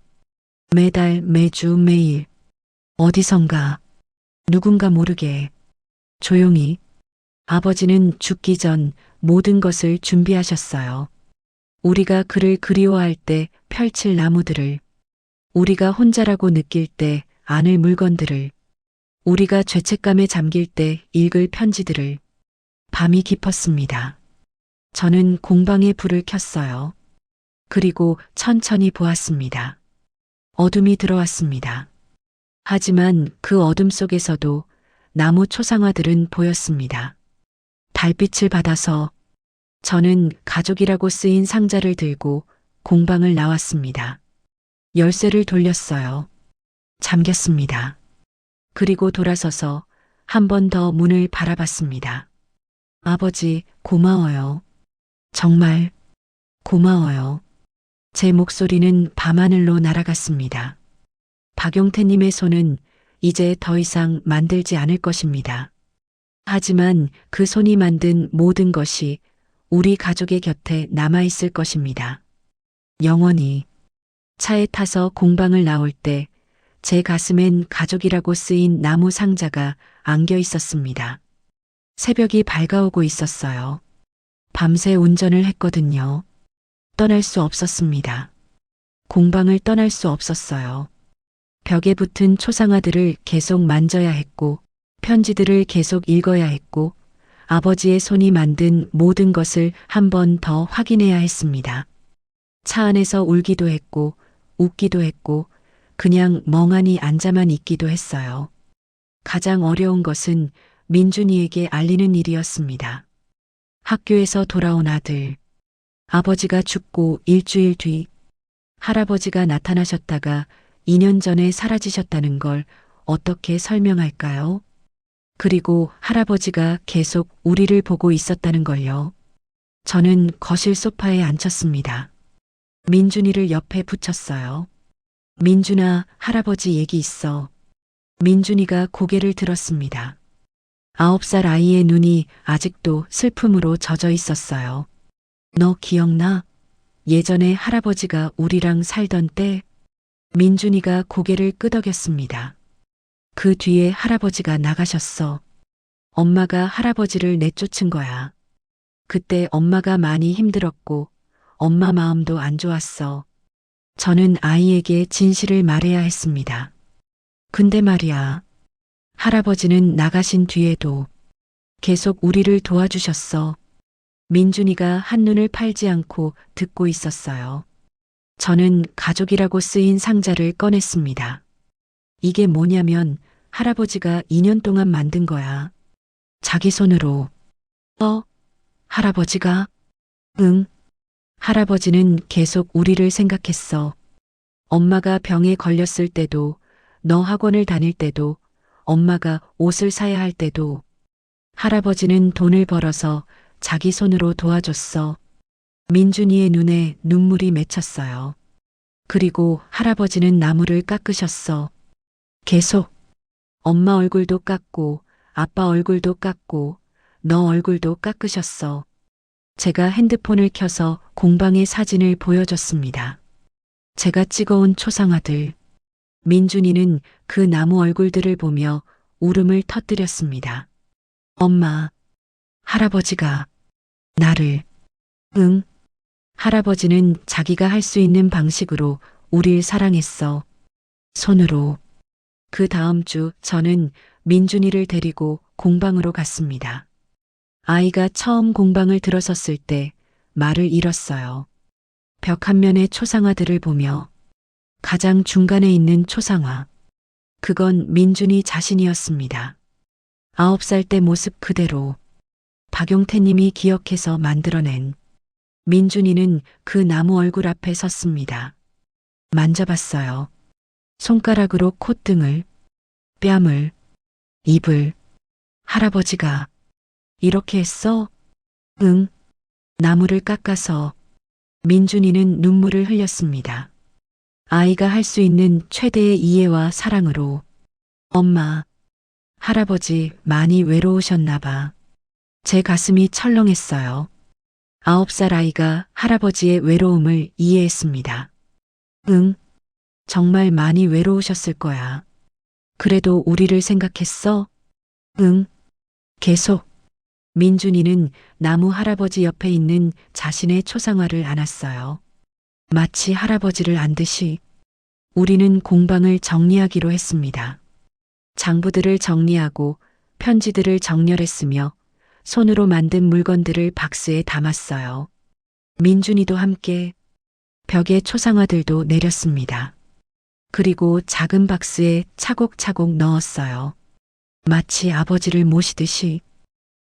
매달, 매주, 매일. 어디선가, 누군가 모르게, 조용히. 아버지는 죽기 전 모든 것을 준비하셨어요. 우리가 그를 그리워할 때 펼칠 나무들을, 우리가 혼자라고 느낄 때 안을 물건들을, 우리가 죄책감에 잠길 때 읽을 편지들을. 밤이 깊었습니다. 저는 공방에 불을 켰어요. 그리고 천천히 보았습니다. 어둠이 들어왔습니다. 하지만 그 어둠 속에서도 나무 초상화들은 보였습니다. 달빛을 받아서 저는 가족이라고 쓰인 상자를 들고 공방을 나왔습니다. 열쇠를 돌렸어요. 잠겼습니다. 그리고 돌아서서 한 번 더 문을 바라봤습니다. 아버지, 고마워요. 정말 고마워요. 제 목소리는 밤하늘로 날아갔습니다. 박용태님의 손은 이제 더 이상 만들지 않을 것입니다. 하지만 그 손이 만든 모든 것이 우리 가족의 곁에 남아있을 것입니다. 영원히. 차에 타서 공방을 나올 때 제 가슴엔 가족이라고 쓰인 나무 상자가 안겨 있었습니다. 새벽이 밝아오고 있었어요. 밤새 운전을 했거든요. 떠날 수 없었습니다. 공방을 떠날 수 없었어요. 벽에 붙은 초상화들을 계속 만져야 했고, 편지들을 계속 읽어야 했고, 아버지의 손이 만든 모든 것을 한 번 더 확인해야 했습니다. 차 안에서 울기도 했고, 웃기도 했고, 그냥 멍하니 앉아만 있기도 했어요. 가장 어려운 것은 민준이에게 알리는 일이었습니다. 학교에서 돌아온 아들. 아버지가 죽고 일주일 뒤 할아버지가 나타나셨다가 2년 전에 사라지셨다는 걸 어떻게 설명할까요? 그리고 할아버지가 계속 우리를 보고 있었다는 걸요. 저는 거실 소파에 앉혔습니다. 민준이를 옆에 붙였어요. 민준아, 할아버지 얘기 있어. 민준이가 고개를 들었습니다. 9살 아이의 눈이 아직도 슬픔으로 젖어 있었어요. 너 기억나? 예전에 할아버지가 우리랑 살던 때? 민준이가 고개를 끄덕였습니다. 그 뒤에 할아버지가 나가셨어. 엄마가 할아버지를 내쫓은 거야. 그때 엄마가 많이 힘들었고 엄마 마음도 안 좋았어. 저는 아이에게 진실을 말해야 했습니다. 근데 말이야. 할아버지는 나가신 뒤에도 계속 우리를 도와주셨어. 민준이가 한눈을 팔지 않고 듣고 있었어요. 저는 가족이라고 쓰인 상자를 꺼냈습니다. 이게 뭐냐면 할아버지가 2년 동안 만든 거야. 자기 손으로. 할아버지가? 응. 할아버지는 계속 우리를 생각했어. 엄마가 병에 걸렸을 때도, 너 학원을 다닐 때도, 엄마가 옷을 사야 할 때도, 할아버지는 돈을 벌어서 자기 손으로 도와줬어. 민준이의 눈에 눈물이 맺혔어요. 그리고 할아버지는 나무를 깎으셨어. 계속. 엄마 얼굴도 깎고, 아빠 얼굴도 깎고, 너 얼굴도 깎으셨어. 제가 핸드폰을 켜서 공방의 사진을 보여줬습니다. 제가 찍어온 초상화들. 민준이는 그 나무 얼굴들을 보며 울음을 터뜨렸습니다. 엄마, 할아버지가 나를. 응. 할아버지는 자기가 할 수 있는 방식으로 우릴 사랑했어. 손으로. 그 다음 주 저는 민준이를 데리고 공방으로 갔습니다. 아이가 처음 공방을 들어섰을 때 말을 잃었어요. 벽 한 면의 초상화들을 보며 가장 중간에 있는 초상화. 그건 민준이 자신이었습니다. 9살 때 모습 그대로. 박용태님이 기억해서 만들어낸. 민준이는 그 나무 얼굴 앞에 섰습니다. 만져봤어요. 손가락으로 콧등을, 뺨을, 입을. 할아버지가 이렇게 했어? 응. 나무를 깎아서. 민준이는 눈물을 흘렸습니다. 아이가 할 수 있는 최대의 이해와 사랑으로. 엄마, 할아버지 많이 외로우셨나 봐. 제 가슴이 철렁했어요. 9살 아이가 할아버지의 외로움을 이해했습니다. 응, 정말 많이 외로우셨을 거야. 그래도 우리를 생각했어? 응, 계속. 민준이는 나무 할아버지 옆에 있는 자신의 초상화를 안았어요. 마치 할아버지를 안듯이. 우리는 공방을 정리하기로 했습니다. 장부들을 정리하고 편지들을 정렬했으며 손으로 만든 물건들을 박스에 담았어요. 민준이도 함께. 벽에 초상화들도 내렸습니다. 그리고 작은 박스에 차곡차곡 넣었어요. 마치 아버지를 모시듯이.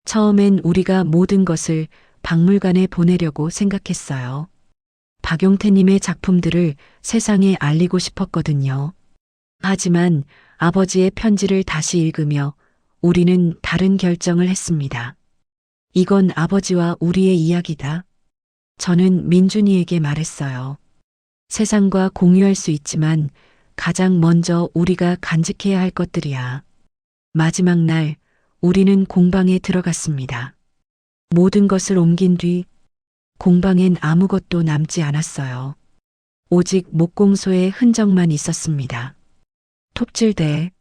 처음엔 우리가 모든 것을 박물관에 보내려고 생각했어요. 박용태님의 작품들을 세상에 알리고 싶었거든요. 하지만 아버지의 편지를 다시 읽으며 우리는 다른 결정을 했습니다. 이건 아버지와 우리의 이야기다. 저는 민준이에게 말했어요. 세상과 공유할 수 있지만 가장 먼저 우리가 간직해야 할 것들이야. 마지막 날 우리는 공방에 들어갔습니다. 모든 것을 옮긴 뒤 공방엔 아무것도 남지 않았어요. 오직 목공소의 흔적만 있었습니다. 톱질대,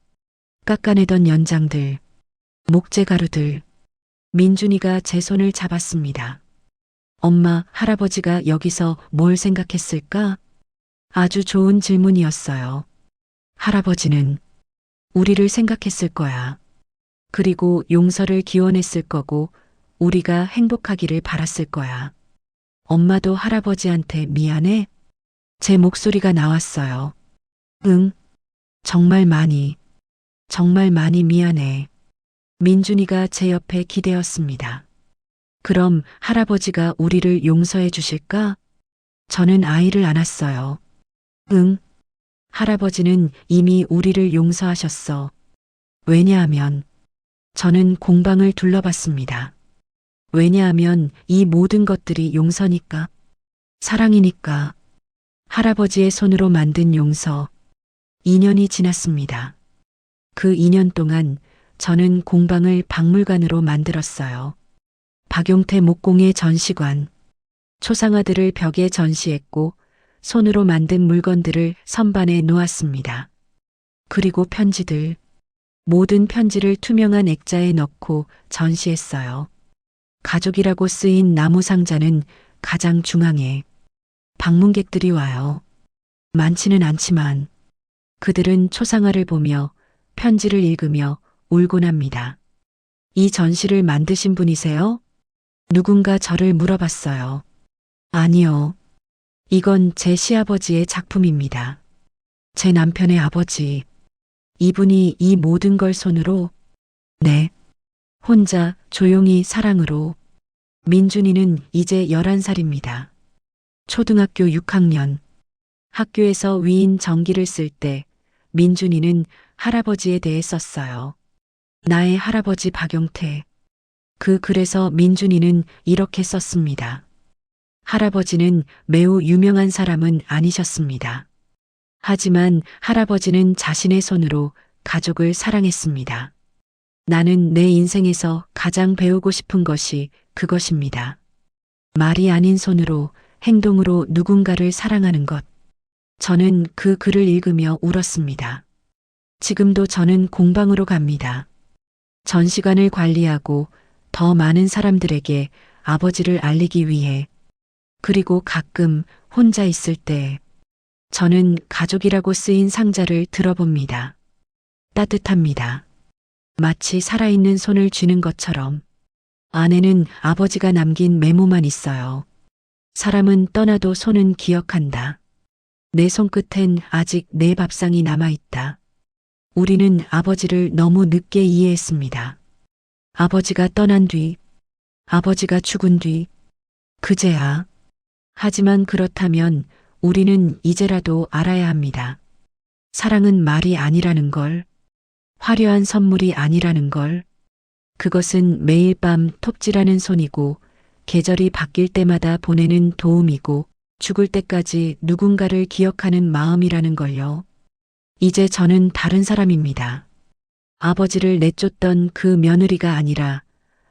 깎아내던 연장들, 목재가루들. 민준이가 제 손을 잡았습니다. 엄마, 할아버지가 여기서 뭘 생각했을까? 아주 좋은 질문이었어요. 할아버지는 우리를 생각했을 거야. 그리고 용서를 기원했을 거고 우리가 행복하기를 바랐을 거야. 엄마도 할아버지한테 미안해? 제 목소리가 나왔어요. 응, 정말 많이 미안해. 민준이가 제 옆에 기대었습니다. 그럼 할아버지가 우리를 용서해 주실까? 저는 아이를 안았어요. 응, 할아버지는 이미 우리를 용서하셨어. 왜냐하면 저는 공방을 둘러봤습니다. 왜냐하면 이 모든 것들이 용서니까, 사랑이니까. 할아버지의 손으로 만든 용서. 2년이 지났습니다. 그 2년 동안 저는 공방을 박물관으로 만들었어요. 박용태 목공의 전시관, 초상화들을 벽에 전시했고 손으로 만든 물건들을 선반에 놓았습니다. 그리고 편지들, 모든 편지를 투명한 액자에 넣고 전시했어요. 가족이라고 쓰인 나무 상자는 가장 중앙에. 방문객들이 와요. 많지는 않지만 그들은 초상화를 보며 편지를 읽으며 울곤 합니다. 이 전시를 만드신 분이세요? 누군가 저를 물어봤어요. 아니요. 이건 제 시아버지의 작품입니다. 제 남편의 아버지. 이분이 이 모든 걸 손으로, 네, 혼자 조용히 사랑으로. 민준이는 이제 11살입니다. 초등학교 6학년. 학교에서 위인 전기를 쓸 때 민준이는 할아버지에 대해 썼어요. 나의 할아버지 박용태. 그 글에서 민준이는 이렇게 썼습니다. 할아버지는 매우 유명한 사람은 아니셨습니다. 하지만 할아버지는 자신의 손으로 가족을 사랑했습니다. 나는 내 인생에서 가장 배우고 싶은 것이 그것입니다. 말이 아닌 손으로, 행동으로 누군가를 사랑하는 것. 저는 그 글을 읽으며 울었습니다. 지금도 저는 공방으로 갑니다. 전시관을 관리하고 더 많은 사람들에게 아버지를 알리기 위해. 그리고 가끔 혼자 있을 때 저는 가족이라고 쓰인 상자를 들어봅니다. 따뜻합니다. 마치 살아있는 손을 쥐는 것처럼. 안에는 아버지가 남긴 메모만 있어요. 사람은 떠나도 손은 기억한다. 내 손끝엔 아직 내 밥상이 남아있다. 우리는 아버지를 너무 늦게 이해했습니다. 아버지가 떠난 뒤 아버지가 죽은 뒤, 그제야. 하지만 그렇다면 우리는 이제라도 알아야 합니다. 사랑은 말이 아니라는 걸, 화려한 선물이 아니라는 걸, 그것은 매일 밤 톱질하는 손이고, 계절이 바뀔 때마다 보내는 도움이고, 죽을 때까지 누군가를 기억하는 마음이라는 걸요. 이제 저는 다른 사람입니다. 아버지를 내쫓던 그 며느리가 아니라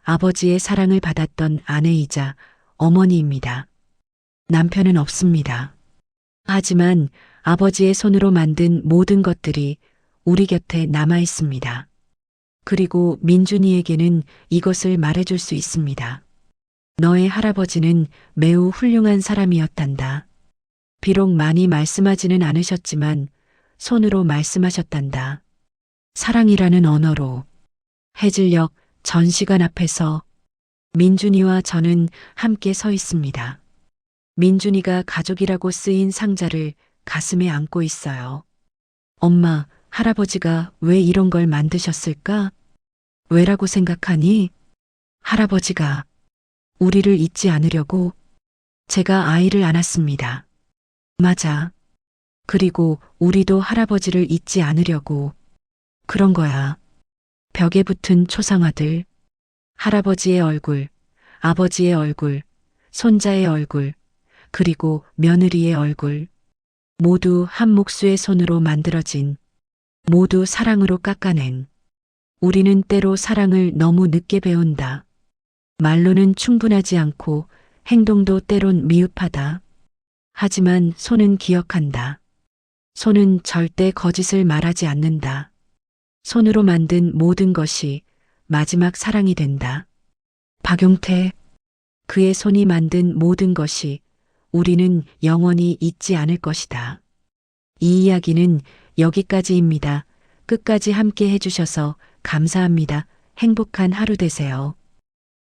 아버지의 사랑을 받았던 아내이자 어머니입니다. 남편은 없습니다. 하지만 아버지의 손으로 만든 모든 것들이 우리 곁에 남아 있습니다. 그리고 민준이에게는 이것을 말해줄 수 있습니다. 너의 할아버지는 매우 훌륭한 사람이었단다. 비록 많이 말씀하지는 않으셨지만 손으로 말씀하셨단다. 사랑이라는 언어로. 해질녘 전시관 앞에서 민준이와 저는 함께 서 있습니다. 민준이가 가족이라고 쓰인 상자를 가슴에 안고 있어요. 엄마, 할아버지가 왜 이런 걸 만드셨을까? 왜라고 생각하니? 할아버지가 우리를 잊지 않으려고 제가 아이를 안았습니다. 맞아. 그리고 우리도 할아버지를 잊지 않으려고 그런 거야. 벽에 붙은 초상화들, 할아버지의 얼굴, 아버지의 얼굴, 손자의 얼굴, 그리고 며느리의 얼굴, 모두 한 목수의 손으로 만들어진, 모두 사랑으로 깎아낸. 우리는 때로 사랑을 너무 늦게 배운다. 말로는 충분하지 않고 행동도 때론 미흡하다. 하지만 손은 기억한다. 손은 절대 거짓을 말하지 않는다. 손으로 만든 모든 것이 마지막 사랑이 된다. 박용태, 그의 손이 만든 모든 것이 우리는 영원히 잊지 않을 것이다. 이 이야기는 여기까지입니다. 끝까지 함께 해주셔서 감사합니다. 행복한 하루 되세요.